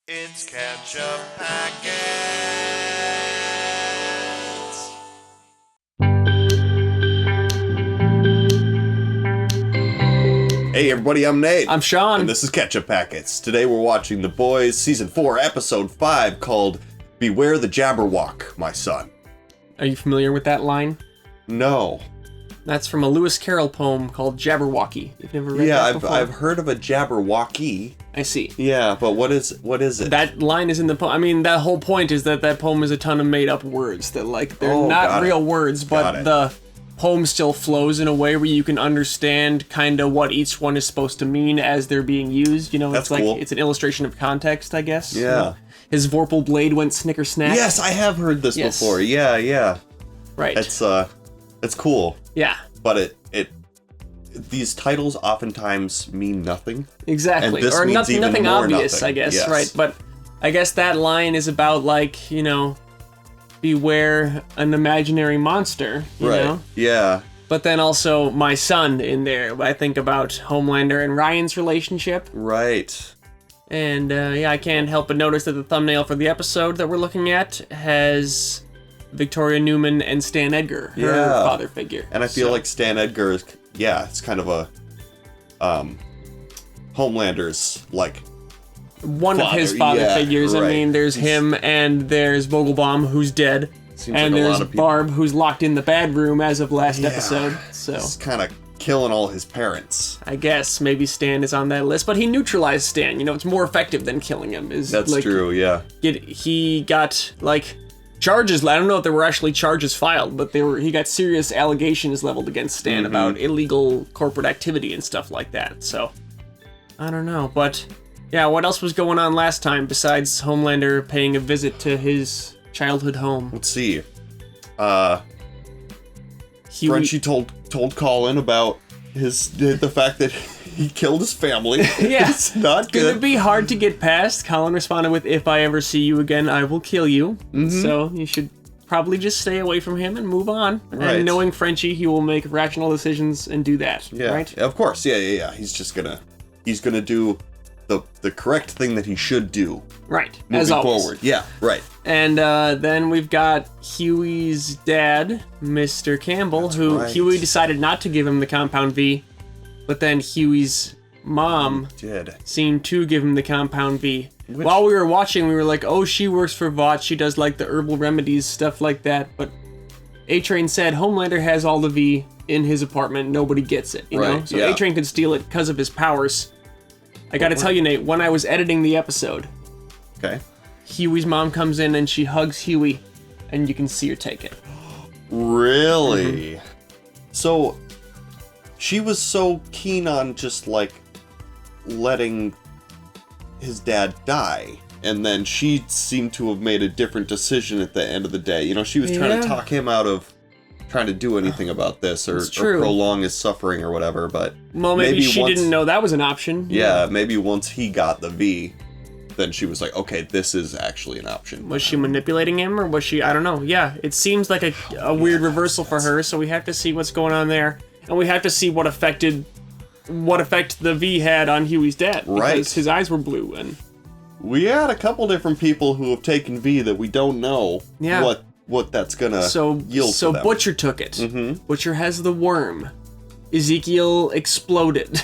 It's Ketchup Packets. Hey everybody, I'm Nate. I'm Sean. And this is Ketchup Packets. Today we're watching The Boys Season 4, Episode 5, called Beware the Jabberwock, my son. Are you familiar with that line? No. That's from a Lewis Carroll poem called Jabberwocky. You've never read that before? Yeah, I've heard of a Jabberwocky. I see. Yeah, but what is it? That line is in the poem. I mean, that whole point is that poem is a ton of made-up words that, like, they're not real words, but the poem still flows in a way where you can understand kind of what each one is supposed to mean as they're being used. You know, That's it's like cool. It's an illustration of context, I guess. Yeah. You know? His Vorpal blade went snicker snack. Yes, I have heard this before. Yeah. Right. It's cool. Yeah. But these titles oftentimes mean nothing. Exactly. And this or means even nothing more obvious, nothing. I guess. Yes. Right. But I guess that line is about, like, you know, beware an imaginary monster, you know? Yeah. But then also my son in there. I think about Homelander and Ryan's relationship. Right. And I can't help but notice that the thumbnail for the episode that we're looking at has Victoria Newman and Stan Edgar, her father figure. And I feel like Stan Edgar is, it's kind of a Homelander's, like, one of his father figures. Right. I mean, there's him and there's Vogelbaum, who's dead. Seems and like a there's lot of people. Barb, who's locked in the bad room as of last episode. So he's kind of killing all his parents. I guess maybe Stan is on that list, but he neutralized Stan. You know, it's more effective than killing him. That's like, true, yeah. He got, like, charges. I don't know if there were actually charges filed, but he got serious allegations leveled against Stan about illegal corporate activity and stuff like that. So I don't know, but yeah, what else was going on last time besides Homelander paying a visit to his childhood home? Let's see. Frenchie told Colin about the fact that he killed his family. Yeah. It's not good. It's gonna be hard to get past. Colin responded with, "If I ever see you again, I will kill you." So you should probably just stay away from him and move on. Right. And knowing Frenchie, he will make rational decisions and do that. Yeah, right? Of course. Yeah. He's gonna do the correct thing that he should do. Right. Moving As always. forward. Yeah, right. And then we've got Hughie's dad, Mr. Campbell, who Hughie decided not to give him the compound V, but then Hughie's mom seemed to give him the compound V. While we were watching, we were like, oh, she works for Vought, she does like the herbal remedies, stuff like that, but A-Train said Homelander has all the V in his apartment, nobody gets it, you know? So A-Train could steal it because of his powers. I gotta tell you, Nate, when I was editing the episode, Hughie's mom comes in and she hugs Hughie, and you can see her take it. Really? So, she was so keen on just, like, letting his dad die, and then she seemed to have made a different decision at the end of the day. You know, she was trying to talk him out of trying to do anything about this, or prolong his suffering or whatever, but... Well, maybe she didn't know that was an option. Yeah, maybe once he got the V, then she was like, okay, this is actually an option. Was she manipulating him, or was she... I don't know. Yeah, it seems like a weird reversal for her, so we have to see what's going on there. And we have to see what effect the V had on Hughie's dad. Because his eyes were blue, and... We had a couple different people who have taken V that we don't know what that's gonna yield for them. Butcher took it. Butcher has the worm. Ezekiel exploded.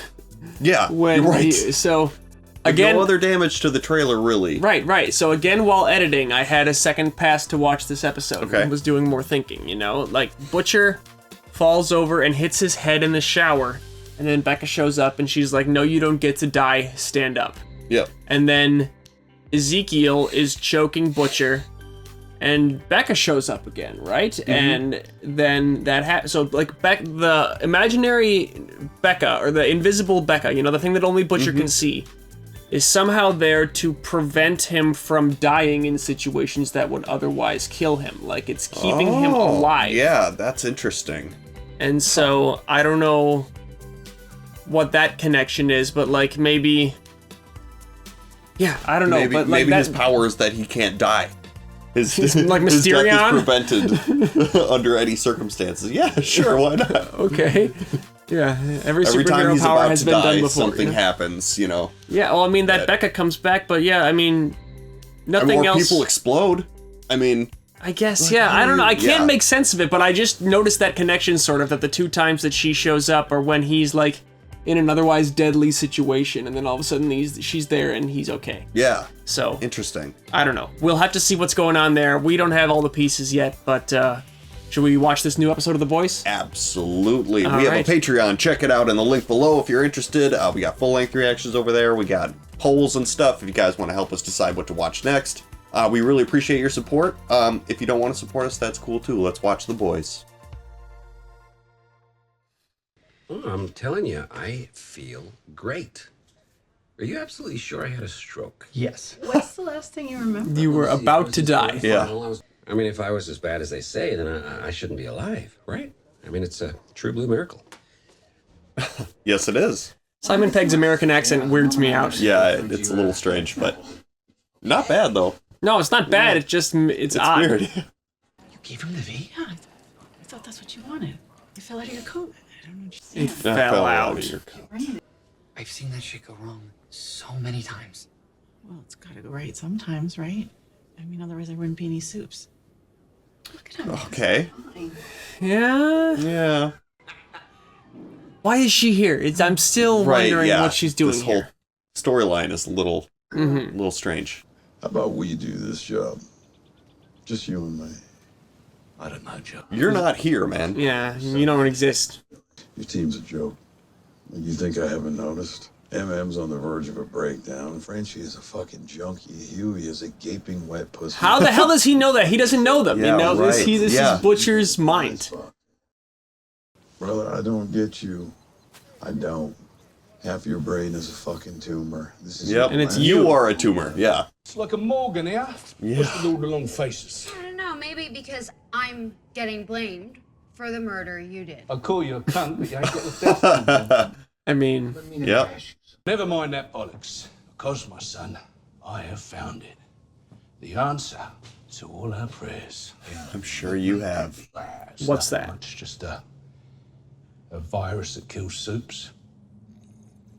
Yeah, Again, no other damage to the trailer, really. Right. So again, while editing, I had a second pass to watch this episode. I was doing more thinking, you know? Like, Butcher falls over and hits his head in the shower, and then Becca shows up, and she's like, no, you don't get to die, stand up. Yep. And then Ezekiel is choking Butcher, and Becca shows up again, right? And then so, like, the imaginary Becca, or the invisible Becca, you know, the thing that only Butcher can see, is somehow there to prevent him from dying in situations that would otherwise kill him. Like, it's keeping him alive. Yeah, that's interesting. And so, I don't know what that connection is, but, like, maybe... Yeah, I don't know. Maybe his power is that he can't die. His like his death Mysterion? is prevented under any circumstances. Yeah, sure, why not? Okay. Yeah, every time superhero he's power about has to been die, done before. something happens, you know. Yeah, well, I mean, that Becca comes back, but yeah, I mean, Nothing else. People explode. I mean... I guess, yeah. I don't know. I can't make sense of it, but I just noticed that connection, sort of, that the 2 times that she shows up are when he's, like, in an otherwise deadly situation, and then all of a sudden she's there and he's okay. Yeah. So... Interesting. I don't know. We'll have to see what's going on there. We don't have all the pieces yet, but, should we watch this new episode of The Boys? Absolutely. We have a Patreon. Check it out in the link below if you're interested. We got full-length reactions over there. We got polls and stuff if you guys want to help us decide what to watch next. We really appreciate your support. If you don't want to support us, that's cool too. Let's watch The Boys. Oh, I'm telling you, I feel great. Are you absolutely sure I had a stroke? Yes. What's the last thing you remember? You were about to die. Yeah. I mean, if I was as bad as they say, then I shouldn't be alive, right? I mean, it's a true blue miracle. Yes, it is. Simon Pegg's American accent weirds me out. Yeah, it's a little strange, but not bad though. No, it's not bad. It's just, it's odd. Weird. You gave him the V? Yeah, I thought that's what you wanted. It fell out of your coat. I don't understand. It fell out. of your coat. I've seen that shit go wrong so many times. Well, it's gotta go right sometimes, right? I mean, otherwise there wouldn't be any soups. Look at him. Okay. Fine. Yeah? Yeah. Why is she here? I'm still wondering what she's doing this here. whole storyline is a little strange. How about we do this job? Just you and me. I don't know, Joe. You're not here, man. Yeah, you don't exist. Your team's a joke. You think I haven't noticed? MM's on the verge of a breakdown. Frenchie is a fucking junkie. Hughie is a gaping wet pussy. How the hell does he know that? He doesn't know them. Yeah, you know, right. this is Butcher's mind. Brother, I don't get you. I don't. Half your brain is a fucking tumor. This is And it's you are a tumor. Yeah. It's like a morgue here. Yeah. What's with all the long faces? I don't know, maybe because I'm getting blamed for the murder you did. I call you a cunt, but you ain't got the death. I mean, Yep. Never mind that bollocks. Because, my son, I have found it. The answer to all our prayers. I'm sure you have. It's What's not that? much, just a virus that kills soups.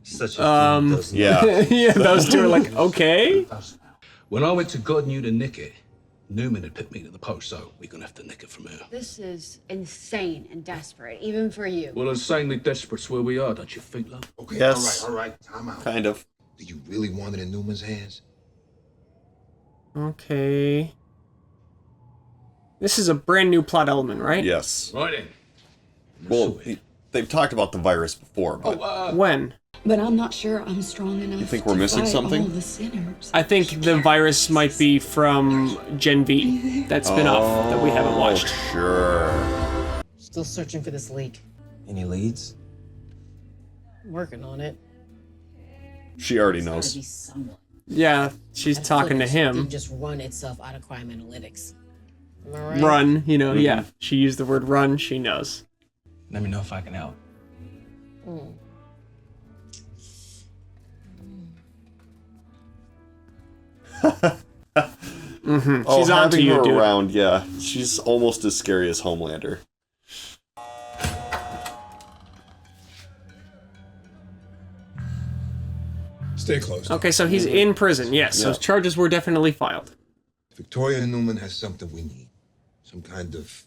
Such a thing doesn't Yeah. yeah, those two are like, okay. When I went to God knew to nick it, Newman had picked me to the post, so we're gonna have to nick it from her. This is insane and desperate, even for you. Well, insanely desperate's where we are, don't you think, love? Okay, Yes. all right, time out. Kind of. Do you really want it in Newman's hands? Okay. This is a brand new plot element, right? Yes. Right then. Well, they've talked about the virus before, but When? But I'm not sure I'm strong enough. You think we're missing to fight something? all the sinners. I think the virus might be from Gen V, that spin-off that we haven't watched. Sure. Still searching for this leak. Any leads? Working on it. She already There's gotta knows. be someone. Yeah, she's That talking to footage him. didn't just run itself out of crime analytics. Am I right? Run, you know, yeah. She used the word run, she knows. Let me know if I can help. Mm. She's on to having you, her dude. around, yeah. She's almost as scary as Homelander. Stay close. Okay, so he's in prison, yes. So Yeah. charges were definitely filed. Victoria Newman has something we need. Some kind of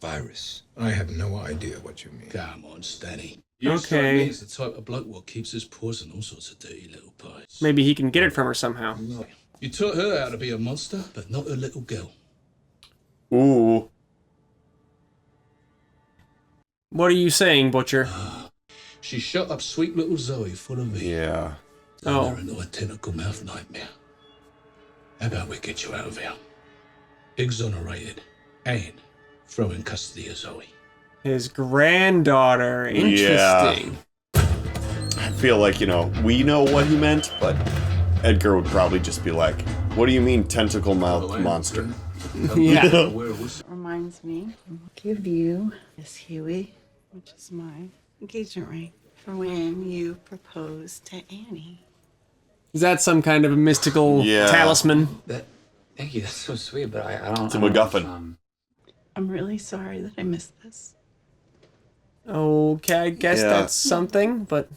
virus. I have no idea what you mean. Come on, Stanny. Okay. He's the type of bloke what keeps his paws in all sorts of dirty little pies. Maybe he can get it from her somehow. You taught her how to be a monster, but not a little girl. Ooh. What are you saying, Butcher? She shut up sweet little Zoe full of me. Yeah. Oh. Her into a tentacle mouth nightmare. How about we get you out of here? Exonerated and throw in custody of Zoe. His granddaughter. Interesting. I feel like, you know, we know what he meant, but Edgar would probably just be like, what do you mean tentacle mouth monster? Yeah. It reminds me, I'll give you this Hughie, which is my engagement ring, for when you proposed to Annie. Is that some kind of a mystical talisman? Thank you, that's so sweet, but I don't... It's a I don't know if, MacGuffin. I'm really sorry that I missed this. Okay, I guess Yeah. that's something, but...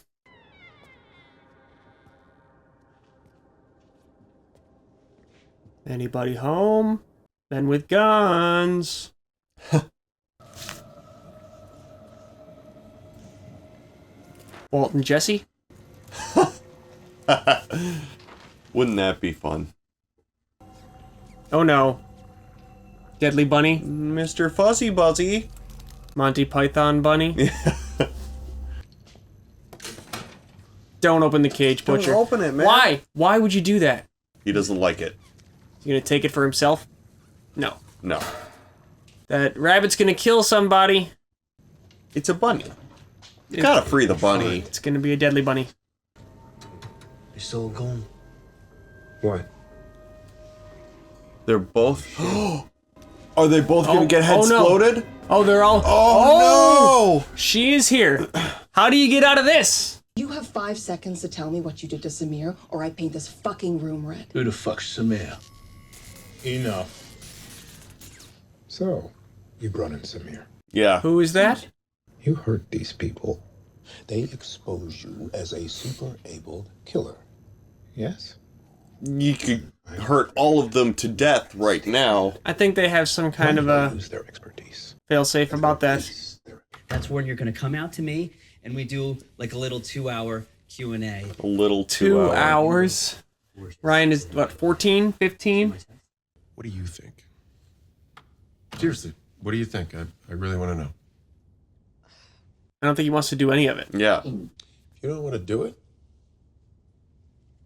Anybody home? Men with guns. Walt and Jesse? Wouldn't that be fun? Oh no. Deadly Bunny? Mr. Fuzzy Buzzy. Monty Python Bunny? Don't open the cage, Butcher. Don't open it, man. Why? Why would you do that? He doesn't like it. You gonna take it for himself? No. No. That rabbit's gonna kill somebody. It's a bunny. You gotta free the bunny. It's gonna be a deadly bunny. You still going? What? They're both... Are they both gonna get head exploded? No. Oh, they're all... Oh, no! She is here. How do you get out of this? You have 5 seconds to tell me what you did to Samir, or I paint this fucking room red. Who the fuck's Samir? Enough. So, you brought in Samir. Yeah. Who is that? You hurt these people. They expose you as a super-abled killer. Yes? You could hurt all of them to death right now. I think they have some kind of a their expertise. fail-safe about that. That's when you're gonna come out to me and we do like a little 2-hour Q&A. A little 2 hours. Ryan is, what, 14, 15? What do you think? Seriously, what do you think? I really want to know. I don't think he wants to do any of it. Yeah. If you don't want to do it,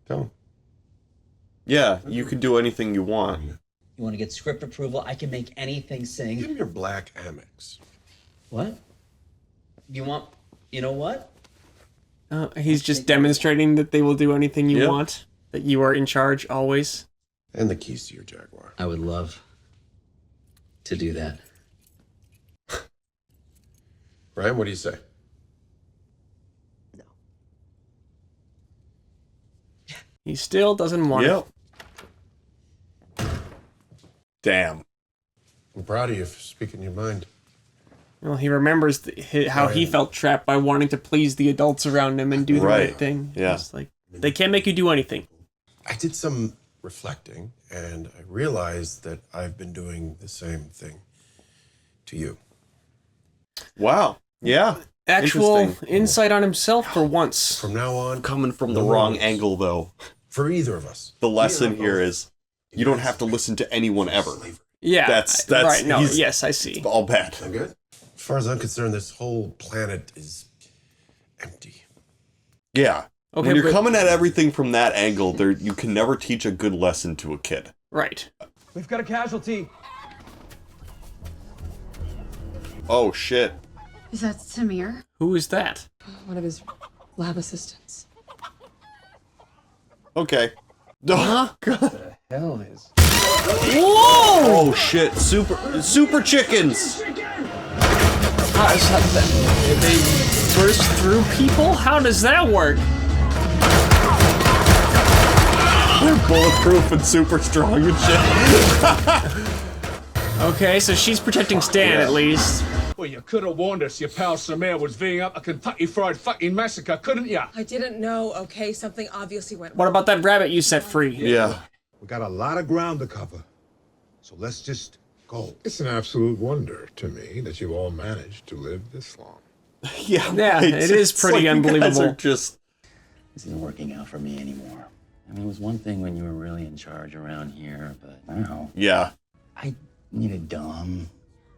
don't. Yeah, you can do anything you want. You want to get script approval? I can make anything sing. Give me your black Amex. What? You want... You know what? He's just demonstrating that they will do anything you want. That you are in charge always. And the keys to your Jaguar. I would love to do that. Ryan, what do you say? He still doesn't want it. Damn. I'm proud of you for speaking your mind. Well, he remembers how he felt trapped by wanting to please the adults around him and do the right thing. Yeah. It's like, they can't make you do anything. I did some reflecting, and I realized that I've been doing the same thing to you. Wow. Yeah. Actual insight on himself for once. From now on... Coming from the wrong angle, though. For either of us. The lesson here is you don't have to listen to anyone ever. Yeah. That's right. No, yes, I see. All bad. I'm good. As far as I'm concerned, this whole planet is empty. Yeah. Okay, when you're but- coming at everything from that angle, you can never teach a good lesson to a kid. Right. We've got a casualty. Oh, shit. Is that Samir? Who is that? One of his lab assistants. Okay. Huh? The hell is... Whoa! Oh, shit. Super chickens! How is that? They burst through people? How does that work? They're bulletproof and super strong and shit. Okay, so she's protecting Stan at least. Well, you could have warned us your pal Samir was Ving up a Kentucky Fried fucking massacre, couldn't ya? I didn't know, okay? Something obviously went What about that rabbit you set free? Yeah. We got a lot of ground to cover. So let's just go. It's an absolute wonder to me that you all managed to live this long. Yeah, Yeah, it is pretty unbelievable. You guys are just... This isn't working out for me anymore. I mean, it was one thing when you were really in charge around here, but now... Yeah. I need a dom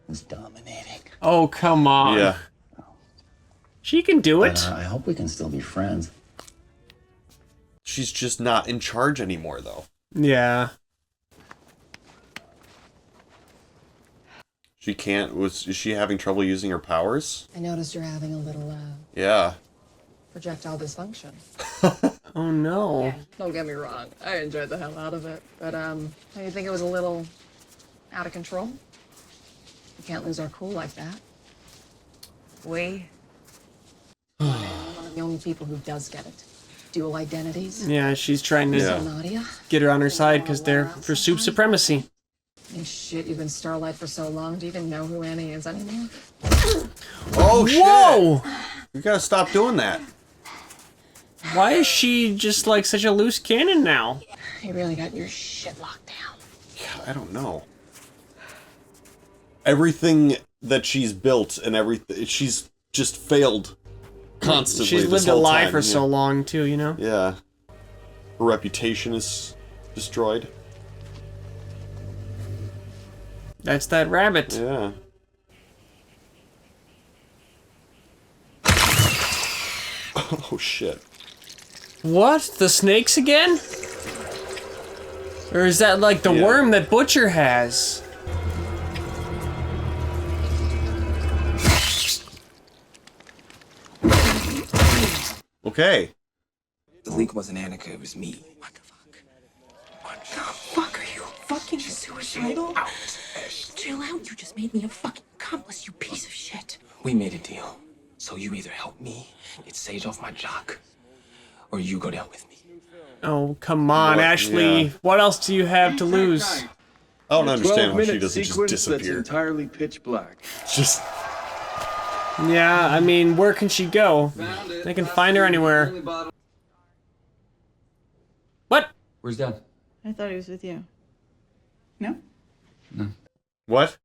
who's dominating. Oh, come on. Yeah. She can do it. But, I hope we can still be friends. She's just not in charge anymore, though. Yeah. She can't... Is she having trouble using her powers? I noticed you're having a little, Yeah. projectile dysfunction. Oh, no. Yeah, don't get me wrong. I enjoyed the hell out of it. But, don't you think it was a little out of control? We can't lose our cool like that. We? One of the only people who does get it. Dual identities. Yeah, she's trying to Nadia. get her on her side because they're for soup supremacy. Hey, shit, you've been Starlight for so long. Do you even know who Annie is anymore? Oh, shit! Whoa! You gotta stop doing that. Why is she just like such a loose cannon now? You really got your shit locked down. I don't know. Everything that she's built and everything, she's just failed constantly. She's lived a lie for so long, too, you know? Yeah. Her reputation is destroyed. That's that rabbit. Yeah. Oh, shit. What? The snakes again? Or is that like the worm that Butcher has? Okay. The leak wasn't Annika, it was me. What the Fuck, are you fucking suicidal? Chill out, you just made me a fucking accomplice, you piece of shit. We made a deal. So you either help me get Sage off my jock, or you go down with me. Oh, come on, Ashley. Yeah. What else do you have to lose? I don't understand why she doesn't just That's disappear. entirely pitch black. Just... Yeah, I mean, where can she go? They can find her anywhere. What? Where's Dad? I thought he was with you. No? What?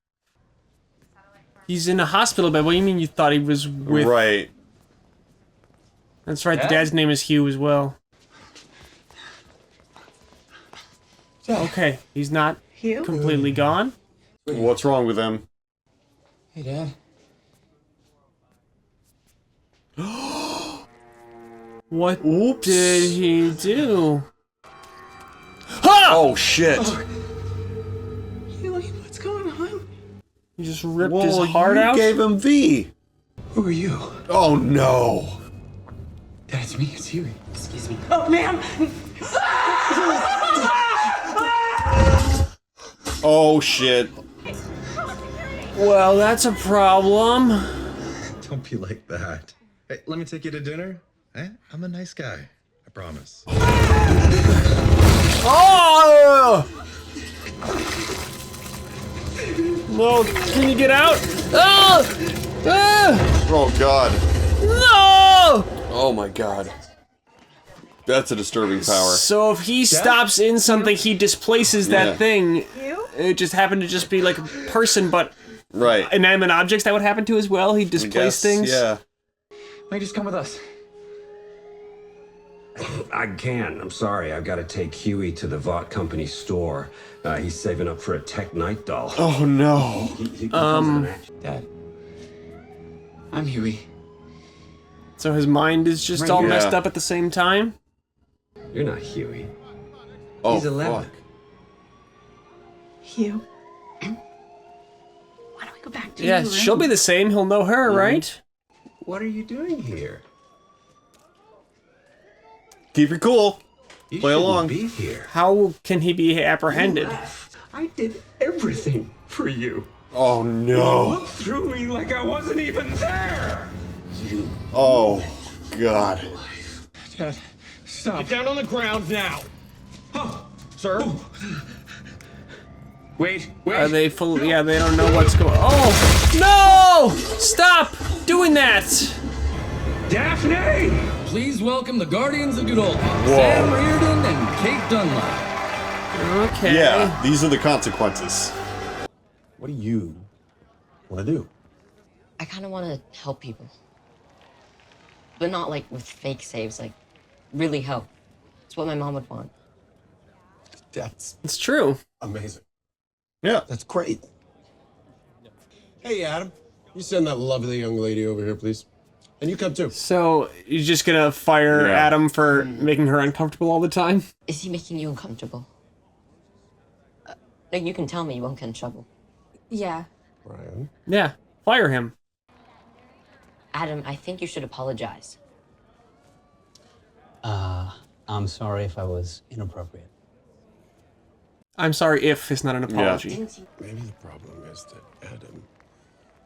He's in a hospital bed. What do you mean you thought he was with... Right. That's right, the dad's name is Hugh as well. Okay, he's not Hugh? completely gone. What's wrong with him? Hey, Dad. What did he do? Oh, shit. Hughie, what's going on? He just ripped his heart you out? gave him V. Who are you? Oh, no. Dad, it's me, it's Hughie. Excuse me. Oh, ma'am! Oh, shit. Well, that's a problem. Don't be like that. Hey, let me take you to dinner. Eh? I'm a nice guy. I promise. Oh! No, can you get out? Oh! Ah! Oh, God. No! Oh, my God. That's a disturbing power. So if he stops in something, he displaces that thing. It just happened to just be like a person, but right. Inanimate objects that would happen to as well. He displaced things. Yeah. Why don't you just come with us? I can. I'm sorry. I've got to take Hughie to the Vought Company store. He's saving up for a tech night doll. Oh, no. Dad. I'm Hughie. So his mind is just all messed up at the same time? You're not Hughie. Oh, He's 11. fuck. Hugh. Why don't we go back to your Yeah, room? she'll be the same. He'll know her, right? What are you doing here? Keep it cool. You Play shouldn't along. be here. How can he be apprehended? I did everything for you. Oh, no. Look through me like I wasn't even there. Oh, God. Dad, stop. Get down on the ground now. Sir? Wait. Are they full? Yeah, they don't know what's going. Oh no! Stop doing that! Daphne! Please welcome the Guardians of Godolphin, Whoa. Sam Reardon and Kate Dunlap. Okay. Yeah, these are the consequences. What do you want to do? I kind of want to help people. But not like with fake saves, like really help. It's what my mom would want. It's true. Amazing. Yeah. That's great. Hey, Adam. You send that lovely young lady over here, please. And you come too. So you're just gonna fire Adam for making her uncomfortable all the time? Is he making you uncomfortable? You can tell me you won't get in trouble. Yeah. Ryan. Yeah, fire him. Adam, I think you should apologize. I'm sorry if I was inappropriate. I'm sorry if it's not an apology. Maybe the problem is that Adam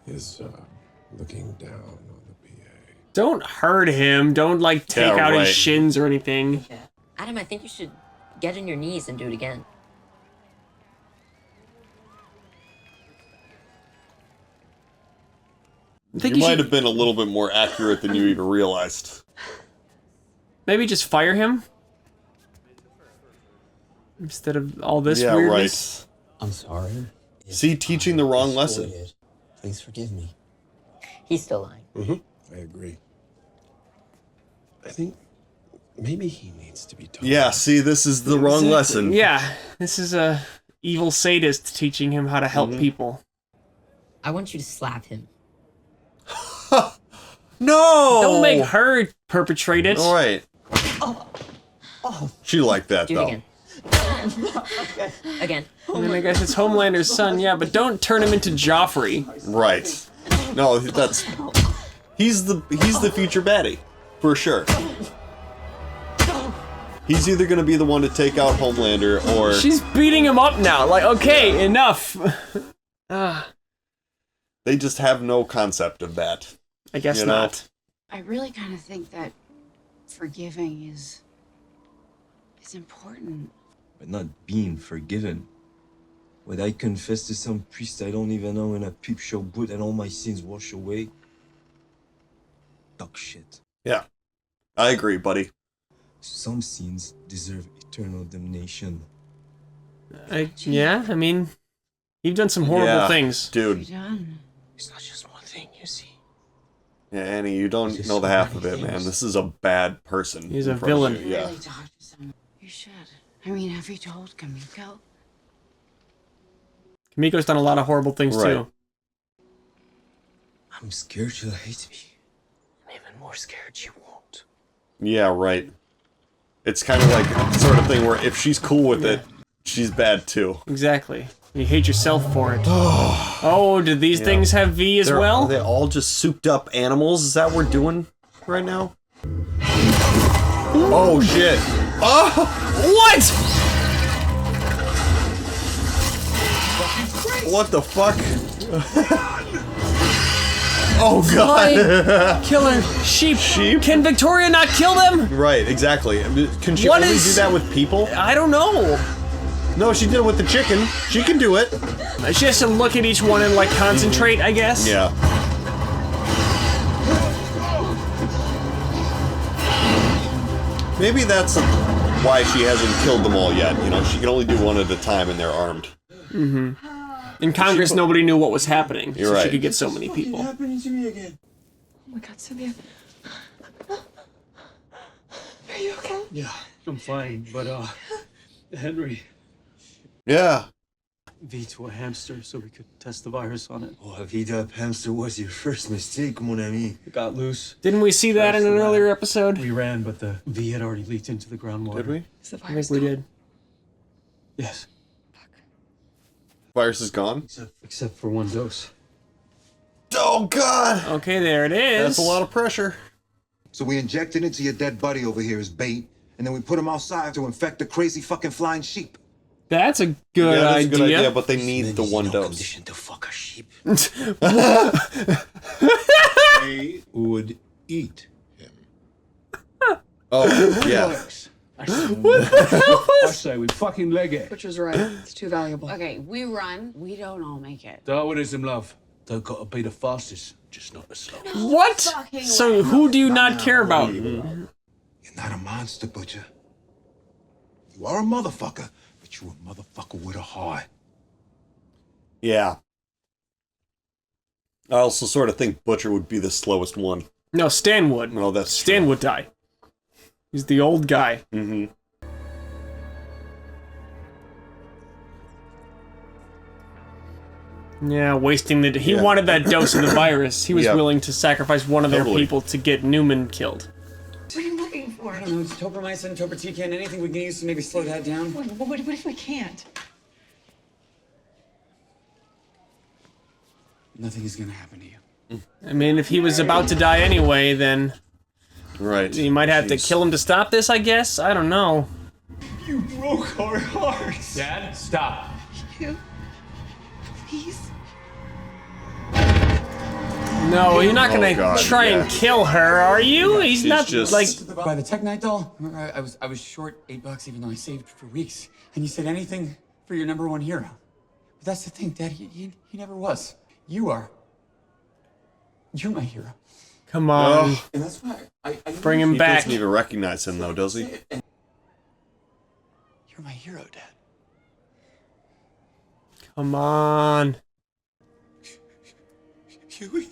is looking down on the PA. Don't hurt him. Don't like take out his shins or anything. Adam, I think you should get on your knees and do it again. You might have been a little bit more accurate than you even realized. Maybe just fire him? Instead of all this yeah, weirdness? I'm sorry. See, teaching the wrong lesson. Exploited. Please forgive me. He's still lying. I agree. I think maybe he needs to be taught. Yeah, see, this is the wrong lesson. Yeah, this is a evil sadist teaching him how to help people. I want you to slap him. No! Don't make her perpetrate it. All right. She liked that, Do it though. again. Again. I mean, I guess it's Homelander's son, yeah, but don't turn him into Joffrey. Right. No, that's... He's the future baddie. For sure. He's either going to be the one to take out Homelander, or... She's beating him up now. Like, okay, enough. They just have no concept of that. I guess you know? not. I really kind of think that forgiving is important. But not being forgiven. Would I confess to some priest I don't even know in a peep show boot and all my sins wash away? Dog shit. Yeah. I agree, buddy. Some sins deserve eternal damnation. Yeah, I mean, you've done some horrible things. Dude. It's not just one thing, you see. Yeah, Annie, you don't know the half of it, man. This is a bad person. He's a in front of villain. you, Yeah. Really talk to someone. You should. I mean, have you told Kamiko? Kamiko's done a lot of horrible things, too. I'm scared she'll hate me. I'm even more scared she won't. Yeah, right. It's kind of like the sort of thing where if she's cool with it, she's bad too. Exactly. You hate yourself for it. Oh, did these things have V as well? Are they all just souped up animals? Is that what we're doing right now? Oh, shit. Oh! What? What the fuck? Oh, God. Killer sheep. Sheep? Can Victoria not kill them? Right, exactly. Can she What only is- do that with people? I don't know. No, she did it with the chicken. She can do it. She has to look at each one and, like, concentrate, I guess. Yeah. Maybe that's why she hasn't killed them all yet. You know, she can only do one at a time and they're armed. Mm-hmm. In Congress, nobody knew what was happening, You're so right. she could get so many people. Happening to me again. Oh my God, Sylvia. Are you okay? Yeah, I'm fine, but Henry Yeah. V to a hamster so we could test the virus on it. Oh, Vida, hamster was your first mistake, mon ami. It got loose. Didn't we see that in an earlier episode? We ran, but the V had already leaked into the groundwater. Did we? Is the I virus think we gone? did. Yes, Virus is gone? except for one dose. Oh, God! Okay, there it is. That's a lot of pressure. So we inject it into your dead buddy over here as bait, and then we put him outside to infect the crazy fucking flying sheep. That's a good Yeah, that's idea. a good idea, but they need the one dose. Condition to fuck a sheep. They would eat him. Oh, yeah. What the hell was? I say we fucking leg it. Butcher's right. It's too valuable. Okay, we run. We don't all make it. Darwinism, love. They've got to be the fastest, just not the slowest. What? So who do you not care about? You're not a monster, Butcher. You are a motherfucker, but you a motherfucker with a heart. Yeah. I also sort of think Butcher would be the slowest one. No, Stan would. No, that's Stan would die. He's the old guy. Mm-hmm. Yeah, wasting the... He wanted that dose of the virus. He was Yeah. willing to sacrifice one of their Totally. people to get Newman killed. What are you looking for? I don't know, topramycin, topotecan, anything we can use to maybe slow that down? What if we can't? Nothing is gonna happen to you. I mean, if he was about to die anyway, then... Right. You might have to kill him to stop this, I guess? I don't know. You broke our hearts! Dad, stop. You. Please. No, you're not gonna God, try and kill her, are you? He's She's not, just- like... By the Tech Night doll, remember I was short $8 even though I saved for weeks. And you said anything for your #1 hero. But that's the thing, Dad, he never was. You are. You're my hero. Come on. And that's why I Bring him He back. doesn't even recognize him, though, does he? You're my hero, Dad. Come on. Hughie?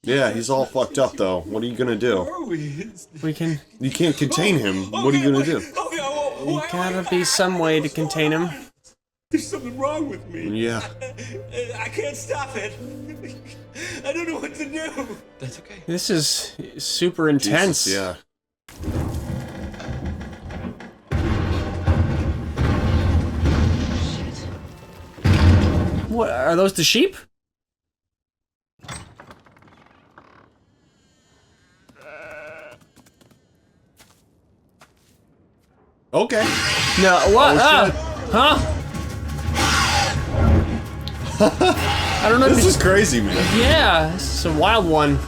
Yeah, he's all fucked up though. What are you gonna do? We can... You can't contain him. What are you gonna do? There gotta be some way to contain him. There's something wrong with me. Yeah. I can't stop it. I don't know what to do. That's okay. This is super intense. Jesus, yeah. What, are those the sheep? Okay. No, what? Oh, huh? I don't know. This is crazy, man. Yeah, this is a wild one.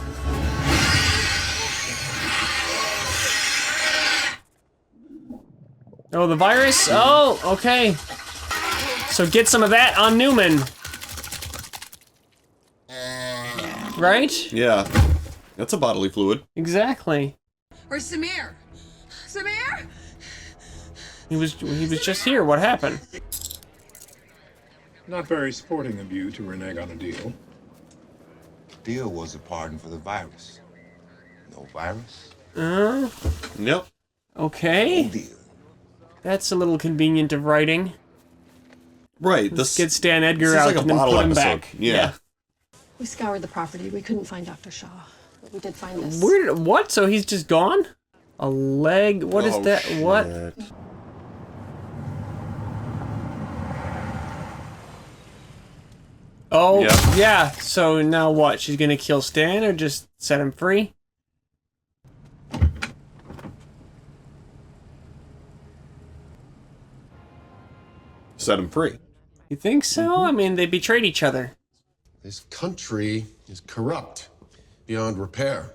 Oh, the virus? Oh, okay. So get some of that on Newman. Right? Yeah. That's a bodily fluid. Exactly. Or Samir. Samir? He was just here. What happened? Not very sporting of you to renege on a deal. Deal was a pardon for the virus. No virus? Yep. Okay. That's a little convenient of writing. Right. Let's get Stan Edgar this is out like a and then bottle put him episode. back. Yeah. We scoured the property. We couldn't find Dr. Shaw, but we did find this. Where? What? So he's just gone? A leg? What is that? Shit. What? Oh, Yep. yeah. So now what? She's gonna kill Stan or just set him free? Set him free. You think so? I mean, they betrayed each other. This country is corrupt beyond repair.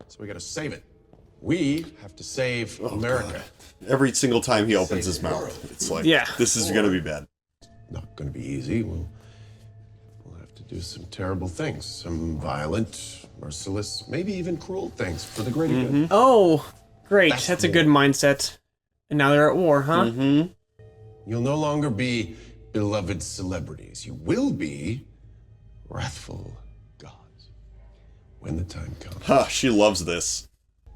So we gotta save it. We have to save America. Every single time he opens his mouth, it's like, Yeah. this is gonna be bad. Not gonna be easy. We'll have to do some terrible things. Some violent, merciless, maybe even cruel things for the greater good. Oh, great. That's That's a war. good mindset. And now they're at war, huh? Mm-hmm. You'll no longer be beloved celebrities. You will be wrathful gods when the time comes. Ha, she loves this.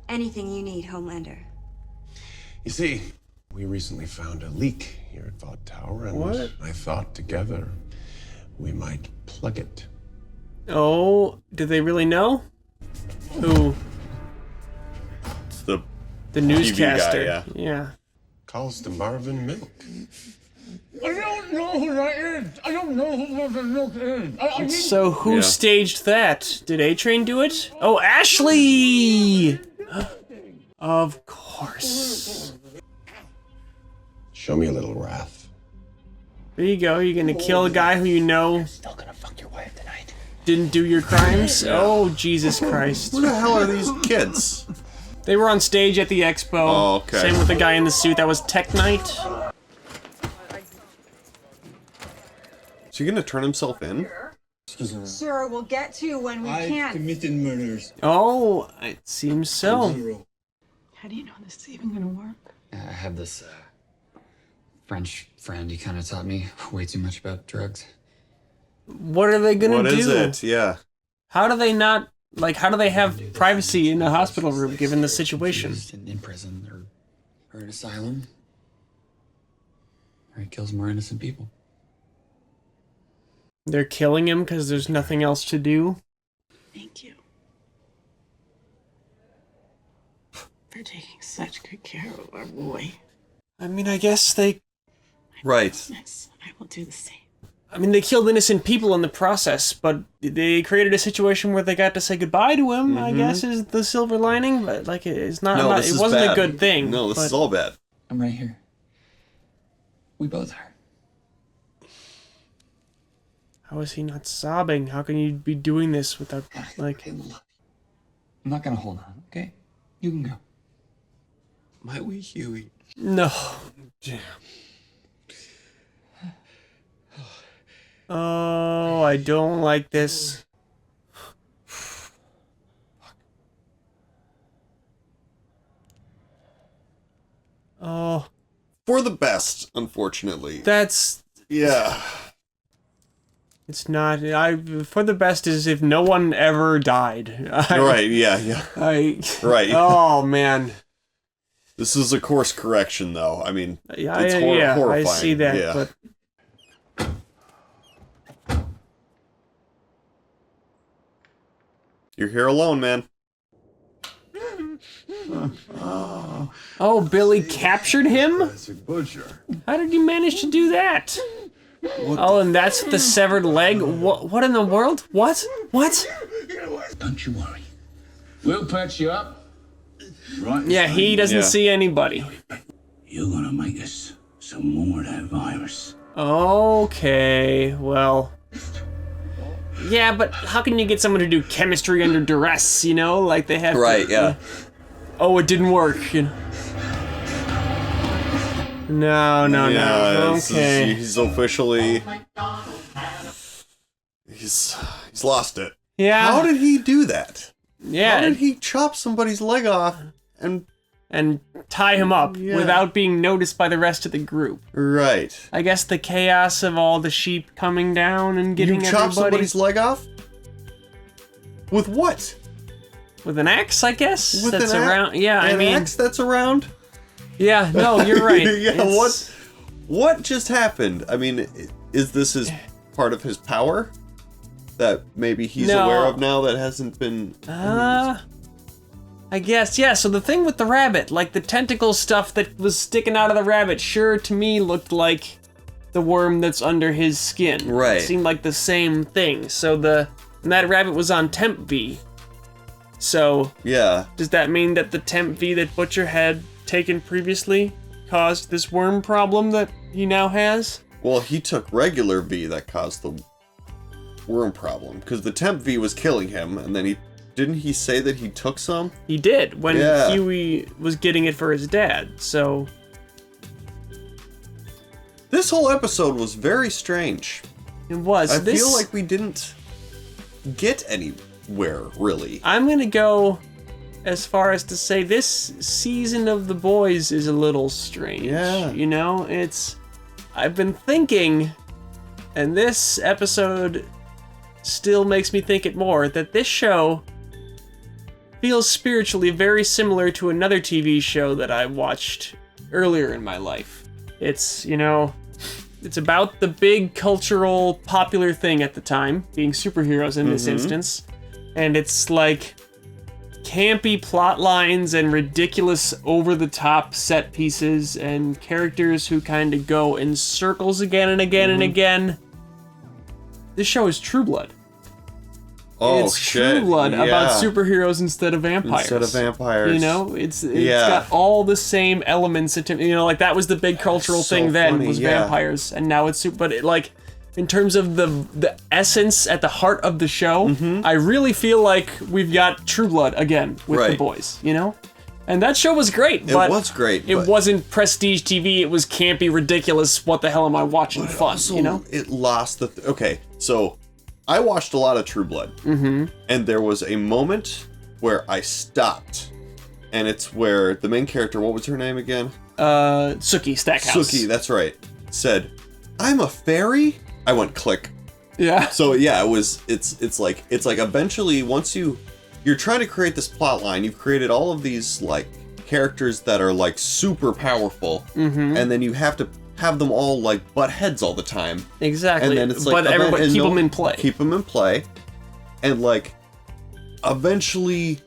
Anything you need, Homelander. You see, we recently found a leak here at Vought Tower, and What? I thought together we might plug it. Oh, did they really know? Who? It's the newscaster. guy, Yeah. Calls to Marvin Milk. I don't know who that is. I don't know who Marvin Milk is. So who staged that? Did A-Train do it? Oh, Ashley! Of course. Show me a little wrath. There you go. You're gonna kill a guy who you know Still gonna fuck your wife tonight. didn't do your crimes? Oh, Jesus Christ. Who the hell are these kids? They were on stage at the expo. Oh, okay. Same with the guy in the suit. That was Tech Night. Is he gonna turn himself in? Sure, we'll get to when we can. committed murders. Oh, it seems so. How do you know this is even gonna work? I have this French friend. He kind of taught me way too much about drugs. What are they gonna do? What is it? Yeah. How do they not, like, how do they have privacy in a hospital room given the situation? Used in prison or an asylum. Or he kills more innocent people. They're killing him because there's nothing else to do? Thank you for taking such good care of our boy. I mean, I guess they... Right. Yes, I will do the same. I mean, they killed innocent people in the process, but they created a situation where they got to say goodbye to him, I guess, is the silver lining. But, like, it's not... No, it wasn't a good thing. No, this but- is all bad. I'm right here. We both are. How is he not sobbing? How can you be doing this without, like... I'm not gonna hold on, okay? You can go. My wee Hughie. No. Damn. Oh, I don't like this. Oh. For the best, unfortunately. That's Yeah. It's not. For the best is if no one ever died. Right. Yeah. Right. Oh man. This is a course correction, though. I mean, Yeah, it's horrifying. I see that. Yeah. But You're here alone, man. oh, Billy captured him? How did you manage to do that? And that's the severed leg? What in the world? What? Don't you worry. We'll patch you up. Right. Yeah, he doesn't see anybody. You're gonna make us some more of that virus. Okay, well... Yeah, but how can you get someone to do chemistry under duress, you know? Like, they have Right, yeah. Oh, it didn't work, you know? No. Okay. He's officially... He's lost it. Yeah. How did he do that? Yeah. How did he chop somebody's leg off and tie him up without being noticed by the rest of the group? Right. I guess the chaos of all the sheep coming down and getting everybody... You chop somebody's leg off? With what? With an axe, I guess? With that's an around. Yeah, I mean... axe that's around? Yeah, no, you're right. Yeah, what just happened? I mean, is this his part of his power? That maybe he's aware of now that hasn't been... I guess, yeah, so the thing with the rabbit, like the tentacle stuff that was sticking out of the rabbit, sure to me looked like the worm that's under his skin. Right. It seemed like the same thing. So and that rabbit was on Temp V. So... Yeah. Does that mean that the Temp V that Butcher had taken previously caused this worm problem that he now has? Well, he took regular V that caused the worm problem, because the Temp V was killing him, and then didn't he say that he took some? He did, when Hughie was getting it for his dad, so... This whole episode was very strange. It was. I feel like we didn't get anywhere, really. I'm gonna go as far as to say this season of The Boys is a little strange. Yeah. You know, I've been thinking, and this episode still makes me think it more, that this show feels spiritually very similar to another TV show that I watched earlier in my life. It's, you know, it's about the big cultural popular thing at the time, being superheroes in this instance, and it's like campy plot lines and ridiculous over-the-top set pieces and characters who kind of go in circles again and again and again. This show is True Blood. Oh, it's shit. True Blood Yeah. about superheroes instead of vampires. You know, it's got all the same elements. You know, like that was the big cultural thing then, was vampires, and now it's but it, like, in terms of the essence at the heart of the show, I really feel like we've got True Blood again with the boys. You know, and that show was great. But it was great. It wasn't prestige TV. It was campy, ridiculous. What the hell am I watching? Fun. Also, you know, it lost the. Okay, so I watched a lot of True Blood, and there was a moment where I stopped, and it's where the main character, what was her name again? Sookie Stackhouse. Sookie, that's right. Said, "I'm a fairy." I went click. Yeah. So yeah, it's like eventually once you're trying to create this plot line, you've created all of these like characters that are like super powerful, and then you have to have them all like butt heads all the time. Exactly. And then it's like, but everybody keep them in play. Keep them in play, and like eventually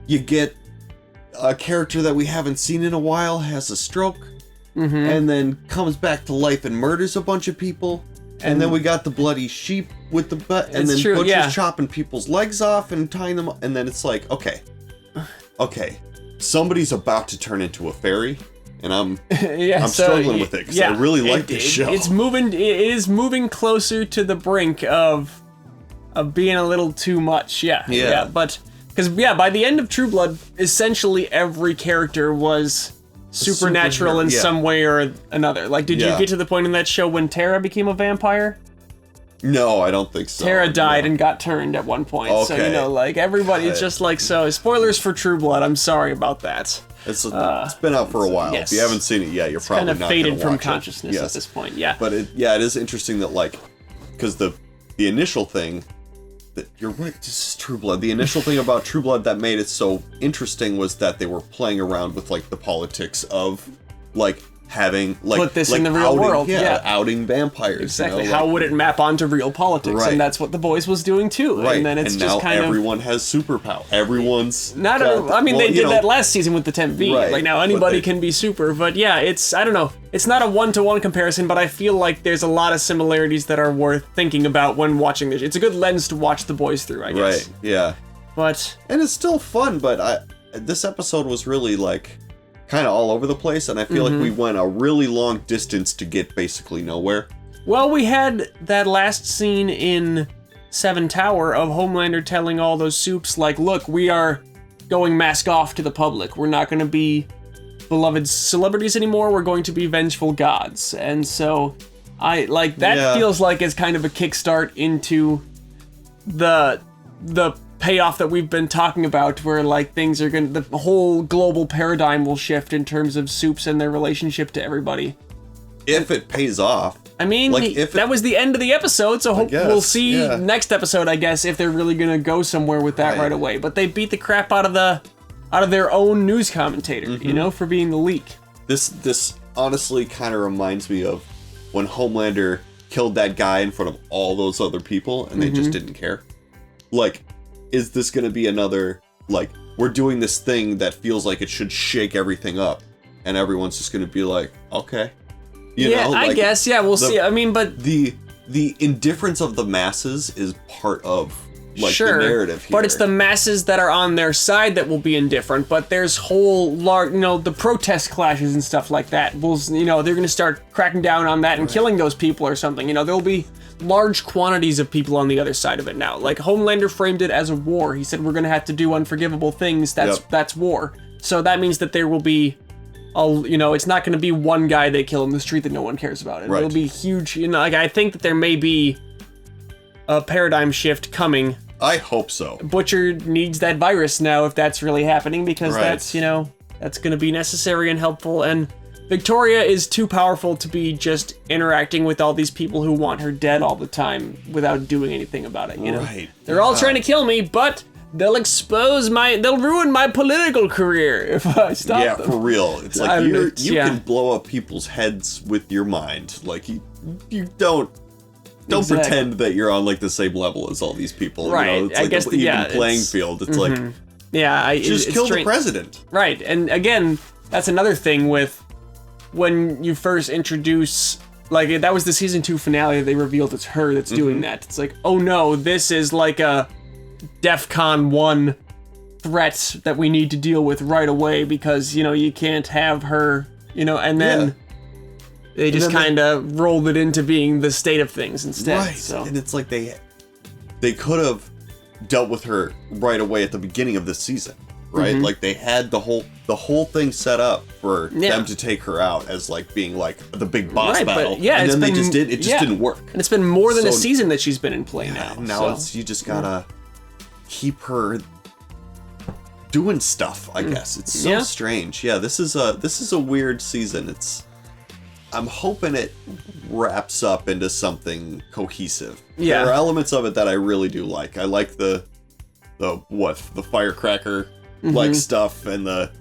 you get a character that we haven't seen in a while has a stroke, and then comes back to life and murders a bunch of people. And then we got the bloody sheep with the butt, and then Butcher's chopping people's legs off and tying them up, and then it's like, okay, somebody's about to turn into a fairy, and I'm struggling with it because I really like this show. It is moving closer to the brink of being a little too much. Yeah. But because by the end of True Blood, essentially every character was supernatural in some way or another. Like, did you get to the point in that show when Tara became a vampire? No, I don't think so. Tara died and got turned at one point. Okay. So, you know, like, everybody, it's just like, so, spoilers for True Blood, I'm sorry about that. It's been out for a while. Yes. If you haven't seen it yet, you're probably kind of not faded gonna from watch consciousness it. at this point, yeah. But it is interesting that, like, because the initial thing, that you're right, this is True Blood. The initial thing about True Blood that made it so interesting was that they were playing around with, like, the politics of, like, having, like, put this in the real world, outing vampires. Exactly. You know, How like, would it map onto real politics? Right. And that's what The Boys was doing too. right. And then it's and just now kind everyone has superpower. Everyone's not. got, They did that last season with the Temp V. Right, Like now anybody can be super. But yeah, it's I don't know. It's not a one-to-one comparison, but I feel like there's a lot of similarities that are worth thinking about when watching this. It's a good lens to watch The Boys through, I guess. Right. Yeah. But and it's still fun. But this episode was really like kind of all over the place, and I feel like we went a really long distance to get basically nowhere. Well, we had that last scene in Seven Tower of Homelander telling all those soups, like, look, we are going mask off to the public. We're not going to be beloved celebrities anymore. We're going to be vengeful gods. And so, I, like, that feels like it's kind of a kickstart into the payoff that we've been talking about, where like things are gonna, the whole global paradigm will shift in terms of soups and their relationship to everybody. If it pays off. I mean, like, that was the end of the episode, so we'll see next episode, I guess, if they're really gonna go somewhere with that right away. But they beat the crap out of their own news commentator, you know, for being the leak. This honestly kind of reminds me of when Homelander killed that guy in front of all those other people, and they just didn't care. Like, is this going to be another, like, we're doing this thing that feels like it should shake everything up, and everyone's just going to be like, okay. You know, I like, guess, we'll see. I mean, but the indifference of the masses is part of, like, the narrative here. But it's the masses that are on their side that will be indifferent, but there's whole large, you know, the protest clashes and stuff like that. You know, they're going to start cracking down on that and killing those people or something. You know, there'll be large quantities of people on the other side of it now. Like, Homelander framed it as a war. He said, we're going to have to do unforgivable things. That's war. So that means that there will be, you know, it's not going to be one guy they kill in the street that no one cares about. It'll be huge. You know, like, I think that there may be a paradigm shift coming. I hope so. Butcher needs that virus now if that's really happening, because that's, you know, that's going to be necessary and helpful. And Victoria is too powerful to be just interacting with all these people who want her dead all the time without doing anything about it, you know? They're all trying to kill me, but they'll they'll ruin my political career if I stop them. For real. It's like, you can blow up people's heads with your mind. Like, you don't pretend that you're on, like, the same level as all these people. Right. You know? It's like guess an even playing field. It's like, just kill the president. Right. And again, that's another thing with when you first introduce, like, that was the season 2 finale, they revealed it's her that's doing that. It's like, oh no, this is like a DEFCON 1 threat that we need to deal with right away, because, you know, you can't have her, you know, and then they just kind of rolled it into being the state of things instead. Right. So. And it's like they could have dealt with her right away at the beginning of this season. Right, like they had the whole thing set up for them to take her out as, like, being like the big boss battle. But, and then they just didn't work. And it's been more than a season that she's been in play now. Now you just gotta keep her doing stuff. I guess it's so strange. Yeah, this is a weird season. I'm hoping it wraps up into something cohesive. Yeah, there are elements of it that I really do like. I like the firecracker. Like stuff, and the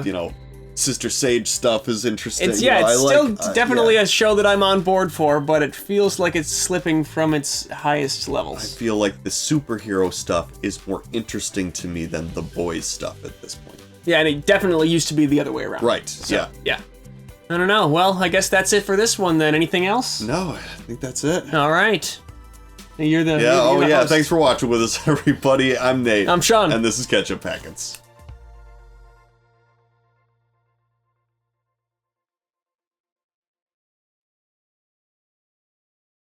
you know, Sister Sage stuff is interesting. It's still definitely a show that I'm on board for, but it feels like it's slipping from its highest levels. I feel like the superhero stuff is more interesting to me than the boys stuff at this point. Yeah, and it definitely used to be the other way around. Right. So, yeah. I don't know. Well, I guess that's it for this one then. Anything else? No, I think that's it. All right. You're the host. Thanks for watching with us, everybody. I'm Nate. I'm Sean. And this is Ketchup Packets.